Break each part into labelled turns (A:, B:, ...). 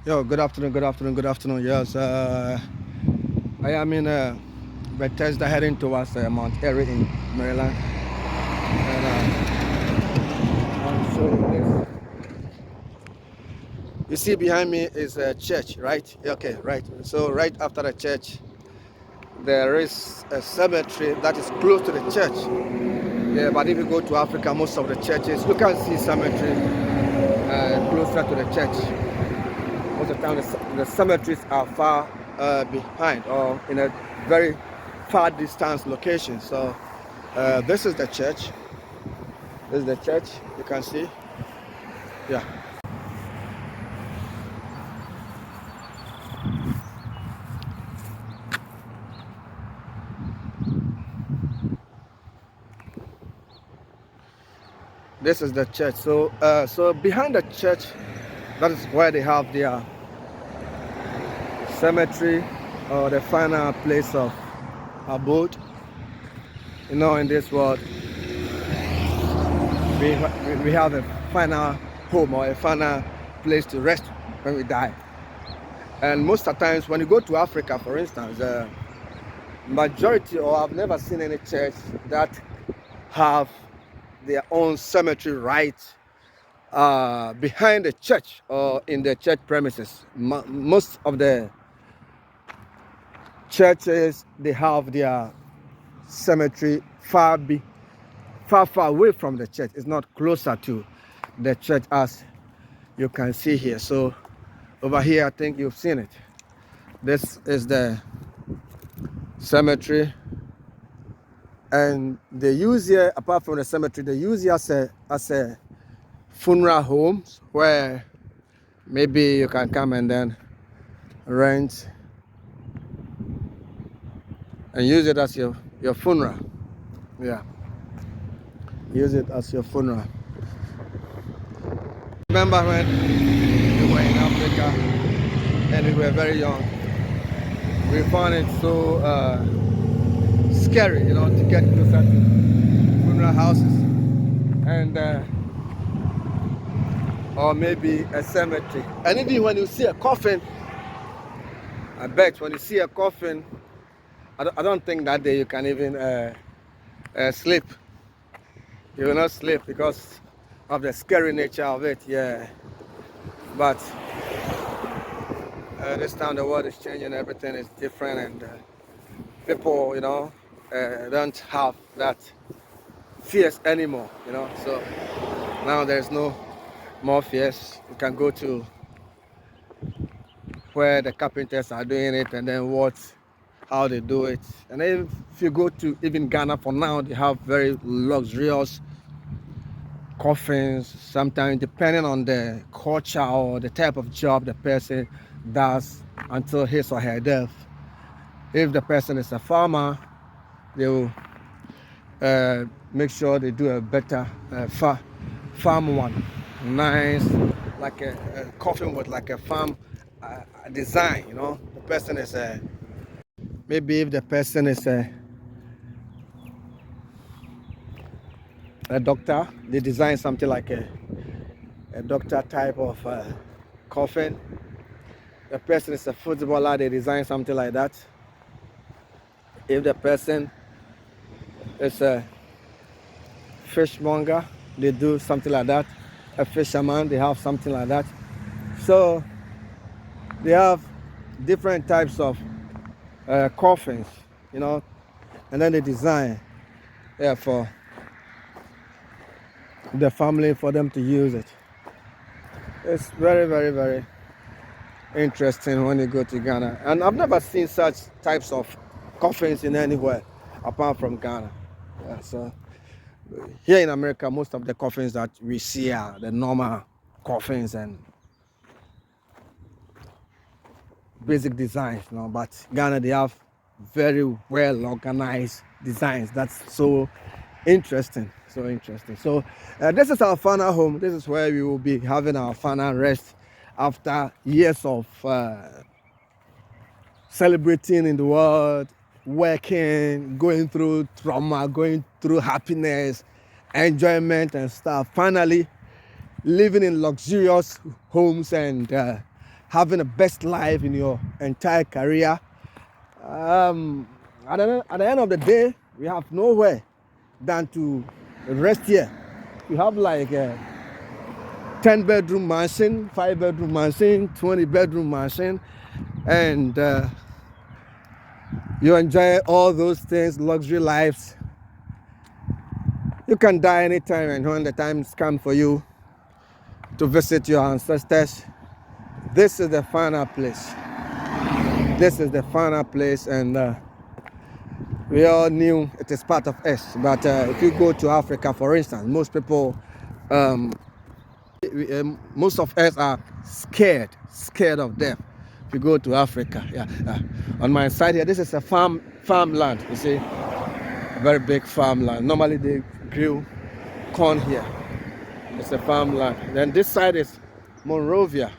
A: Yo, good afternoon, good afternoon, good afternoon. Yes, I am in Bethesda heading towards Mount Airy in Maryland. And I'll show you this. You see behind me is a church, right? Okay, right. So right after the church, there is a cemetery that is close to the church. Yeah, but if you go to Africa, most of the churches, you can see cemetery closer to the church. Most of the time, the cemeteries are far behind or in a very far distance location. So this is the church. This is the church. You can see. Yeah. This is the church. So behind the church, that is where they have their cemetery or the final place of abode. You know, in this world, we have a final home or a final place to rest when we die. And most of the times when you go to Africa, for instance, the majority, or I've never seen any church that have their own cemetery right behind the church or in the church premises. Most of the churches, they have their cemetery far away from the church. It's not closer to the church as you can see here. So over here, I think you've seen it. This is the cemetery, and they use here, apart from the cemetery, they use here as a funeral homes where maybe you can come and then rent and use it as your funeral. Yeah, use it as your funeral. Remember when we were in Africa and we were very young, we found it so scary, to get closer to funeral houses and or maybe a cemetery. And even when you see a coffin, I bet when you see a coffin, I don't think that day you can even sleep. You will not sleep because of the scary nature of it. Yeah, but this time the world is changing, everything is different, and people, don't have that fears anymore. So now there's no more fears. You can go to where the carpenters are doing it and then watch how they do it. And if you go to even Ghana for now, they have very luxurious coffins, sometimes depending on the culture or the type of job the person does until his or her death. If the person is a farmer, they will make sure they do a better farm one. Nice, like a coffin with like a farm design, The person is maybe if the person is a doctor, they design something like a doctor type of coffin. The person is a footballer, they design something like that. If the person is a fishmonger, they do something like that. A fisherman, they have something like that. So they have different types of coffins, and then they design for the family, for them to use it. It's very, very, very interesting when you go to Ghana. And I've never seen such types of coffins in anywhere apart from Ghana. Yeah, so here in America, most of the coffins that we see are the normal coffins and basic designs, but Ghana, they have very well organized designs. That's so interesting. So this is our final home. This is where we will be having our final rest after years of celebrating in the world, working, going through trauma, going through happiness, enjoyment and stuff. Finally living in luxurious homes and having the best life in your entire career. At the end of the day, we have nowhere than to rest here. You have like a 10-bedroom mansion, 5-bedroom mansion, 20-bedroom mansion, and you enjoy all those things, luxury lives. You can die anytime, and when the time's come for you to visit your ancestors, this is the final place. This is the final place, and we all knew it is part of us. But if you go to Africa, for instance, most people, most of us are scared of death. If you go to Africa, on my side here, this is a farmland. You see, a very big farmland. Normally they grew corn here. It's a farmland. Then this side is Monrovia,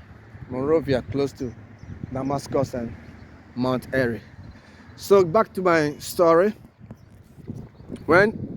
A: close to Damascus and Mount Airy. So back to my story. When